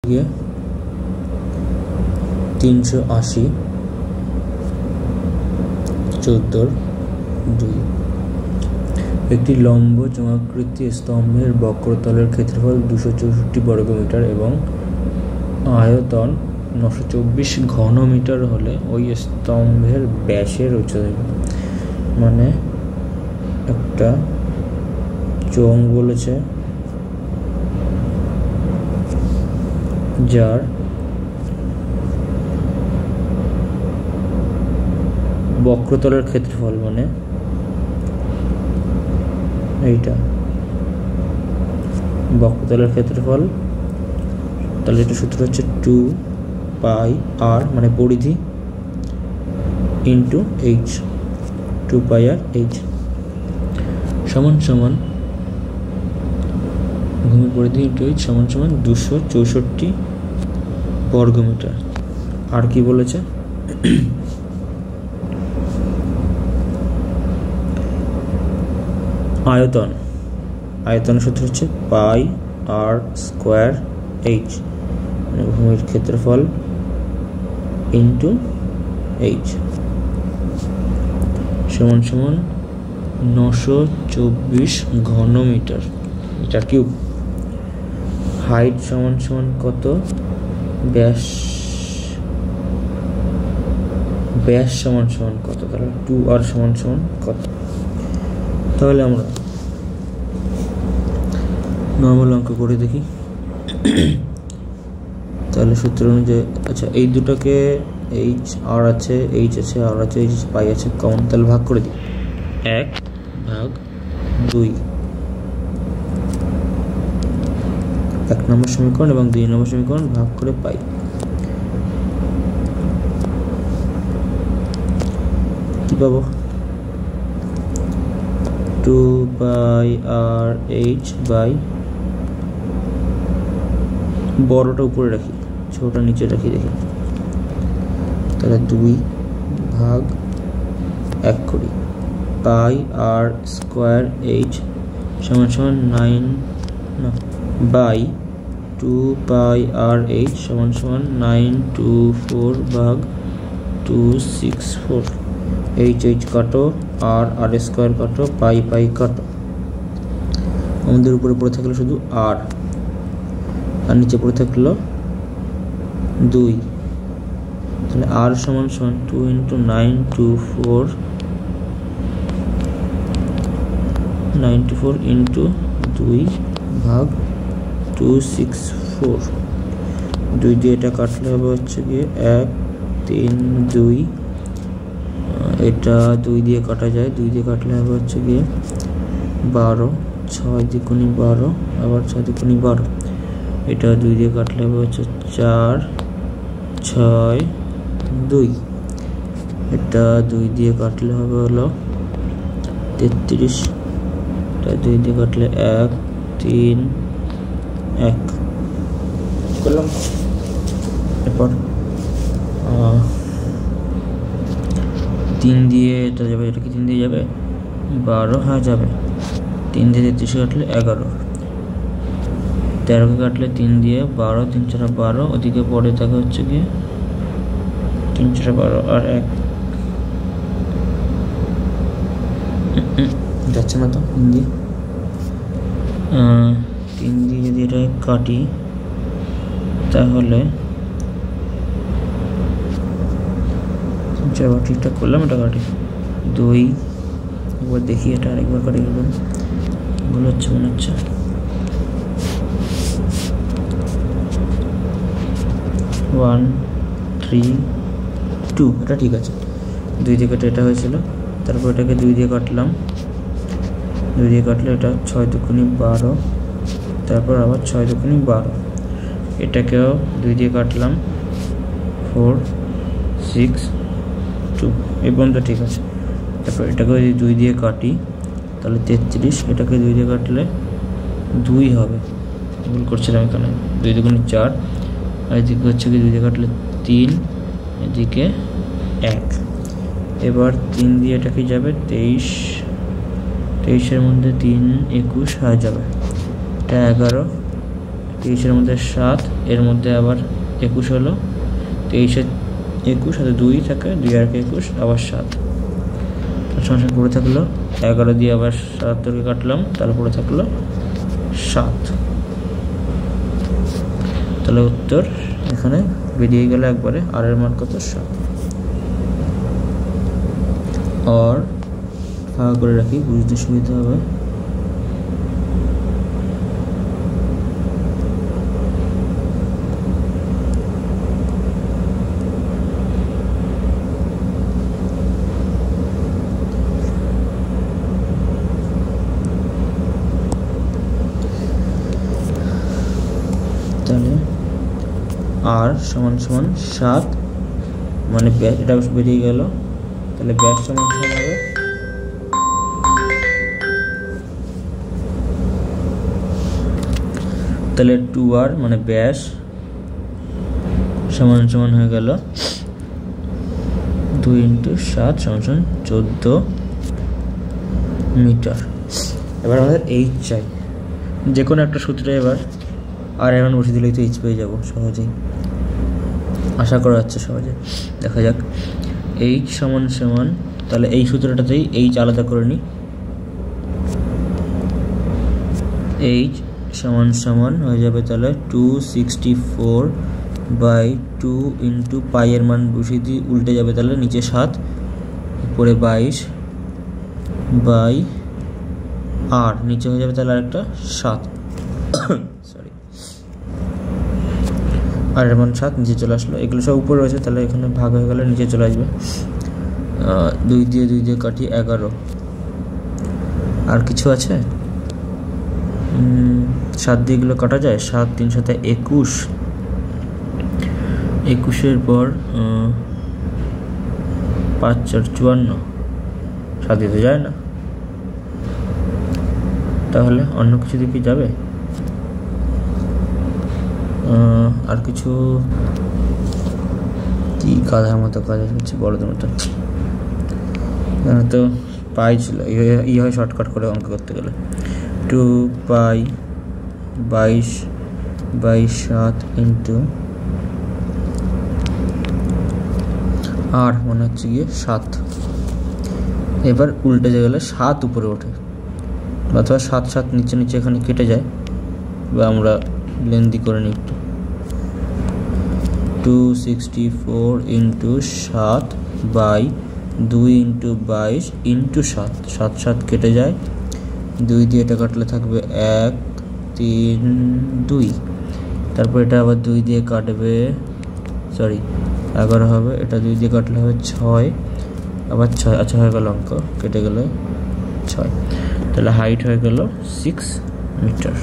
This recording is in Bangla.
গিয়ে 380 14/2। একটি লম্ব চোঙাকৃতি স্তম্ভের বক্রতলের ক্ষেত্রফল 264 বর্গমিটার এবং আয়তন 924 ঘনমিটার হলে ওই স্তম্ভের ব্যাসের উচ্চতা। মানে একটা চোঙ বলেছে যার বক্রতলের ক্ষেত্রফল মানে এইটা বক্রতলের ক্ষেত্রফল, তাহলে এটা সূত্র হচ্ছে 2πr মানে পরিধি ইন্টু h, 2πr h সমান সমান ভূমি পরিধি ইন্টু h সমান সমান 264 বর্গমিটার। আর কি বলেছে আয়তন সূত্র হচ্ছে πr স্কোয়ার h মানে ভূমির ক্ষেত্রফল ইন্টু h সমান সমান 924 ঘনমিটার মিটার কিউব। হাইট সমান সমান কত, ব্যাস সমান সমান কত, তাহলে 2r সমান সমান কত। তাহলে আমরা নর্মাল অঙ্ক করে দেখি। তাহলে সূত্র অনুযায়ী আচ্ছা এই দুটোকে h r আছে, h আছে, r আছে, h পাই আছে কমন, তাহলে ভাগ করে দিই 1/2। 1 নম্বর সমীকরণ এবং 2 নম্বর সমীকরণ ভাগ করে পাই। কি পাবো, 2πrh বাই বড়টা উপরে রাখি ছোটটা নিচে রাখি দেখি, তাহলে 2/1 করি πr স্কোয়ার h সমান সমান 9 না বাই 2πrh সমান সমান 924/264। h কাটো, আর স্কোয়ার কাটো, পাই কাটো। আমাদের উপরে পড়ে থাকলো শুধু আর নিচে পড়ে থাকলো 2, তাহলে আর সমান সমান 2 × 924 ইন্টু 2/264। 2 দিয়ে এটা কাটলে হবে হচ্ছে গিয়ে 1 3 2, এটা 2 দিয়ে কাটা যায়, 2 দিয়ে কাটলে হবে হচ্ছে গিয়ে 12, 6 দ্বিগুণী 12 আবার 6 দ্বিগুণী 12, এটা 2 দিয়ে কাটলে হবে হচ্ছে 4 6 2, এটা 2 দিয়ে কাটলে হবে হলো 33, এটা 2 দিয়ে কাটলে 1 3 1 করলাম। এরপর 3 দিয়ে এটা যাবে, এটা কি 3 দিয়ে যাবে 12, হ্যাঁ যাবে। 3 দিয়ে 33 কাটলে 11, 13কে কাটলে 3 দিয়ে 12, 3 4 12, ওদিকে পরে থাকে হচ্ছে গিয়ে 3 4 12 আর 1 যাচ্ছে না তো। 3 দিয়ে যদি এটা কাটি তাহলে ঠিকঠাক করলাম, এটা কাটি 2, একবার দেখি এটা আরেকবার কাটি গেলাম, ভুল হচ্ছে মনে হচ্ছে। 1 3 2, এটা ঠিক আছে। 2 দিয়ে কাটে এটা হয়েছিল, তারপর এটাকে 2 দিয়ে কাটলাম, 2 দিয়ে কাটলে এটা 6 দুগুণী 12, তারপর আবার 6 দুগুণী 12, এটাকেও 2 দিয়ে কাটলাম 4 6 2, এই পর্যন্ত ঠিক আছে। তারপর এটাকে যদি 2 দিয়ে কাটি তাহলে 33, এটাকে 2 দিয়ে কাটলে 2 হবে, ভুল করছিলাম এখানে, 2 দুগুণী 4, আর এদিকে হচ্ছে কি 2 দিয়ে কাটলে 3, এদিকে 1। এবার 3 দিয়ে এটাকে যাবে 23, 23-এর মধ্যে 3 21 হয়ে যাবে, এটা 11, 23-এর মধ্যে 7, এর মধ্যে আবার 21 হলো, 23-এ 21 সাথে 2 থাকে, 2 আর 21 আবার 7, তার সঙ্গে পড়ে থাকলো 11 দিয়ে আবার 77কে কাটলাম, তারপরে থাকলো 7। তাহলে উত্তর এখানে বেরিয়ে গেল একবারে, আর এর মান কত? 7। আর ফাঁকা করে রাখি, বুঝতে সুবিধা হবে। তাহলে আর সমান সমান 7 মানে ব্যাস, এটা বেরিয়ে গেল। তাহলে ব্যাস সমান সমান হবে তাহলে 2r মানে ব্যাস সমান সমান হয়ে গেল 2 × 7 সমান সমান 14 মিটার। এবার আমাদের h চাই, যে কোনো একটা সূত্রে এবার আর এমন বসে দিলেই তো h পেয়ে যাবো সহজেই, আশা করা যাচ্ছে সহজে। দেখা যাক h সমান সমান, তাহলে এই সূত্রটাতেই h আলাদা করে নিই। h সমান সমান হয়ে যাবে তাহলে 264/2 × পাই এর মান বসিয়ে দিই, উল্টে যাবে তাহলে নিচে 7 উপরে 22/r, নিচে হয়ে যাবে তাহলে আরেকটা 7 সরি, আর এর মান 7 নিচে চলে আসলো। এগুলো সব উপরে রয়েছে, তাহলে এখানে ভাগ হয়ে গেলে নিচে চলে আসবে। 2 দিয়ে কাটি 11, আর কিছু আছে? 7 দিয়ে এগুলো কাটা যায়, 7 3 7 21, 21-এর পর 5 4 54, 7 দিয়ে তো যায় না, তাহলে অন্য কিছু দিকে যাবে? আর কিছু কি গাধার মতো কাজ হচ্ছে, বড়দের মতো। তো পাই ছিল, ই হয় শর্টকাট করে অঙ্ক করতে গেলে 2π/7 × আর মনে হচ্ছে গিয়ে 7। এবার উল্টে গেলে 7 উপরে ওঠে, অথবা 7 7 নিচে নিচে এখানে কেটে যায়, বা আমরা লেন্দি করে নিই একটু। 264 × 7/2 × 22 × 7, 7 7 কেটে যায়, 2 দিয়ে এটা কাটলে থাকবে 1 3 2, তারপর এটা আবার 2 দিয়ে কাটবে, সরি 11 হবে, এটা 2 দিয়ে কাটলে হবে 6, আবার 6, আচ্ছা হয়ে গেল অঙ্ক, কেটে গেলে 6, তাহলে হাইট হয়ে গেল 6 মিটার।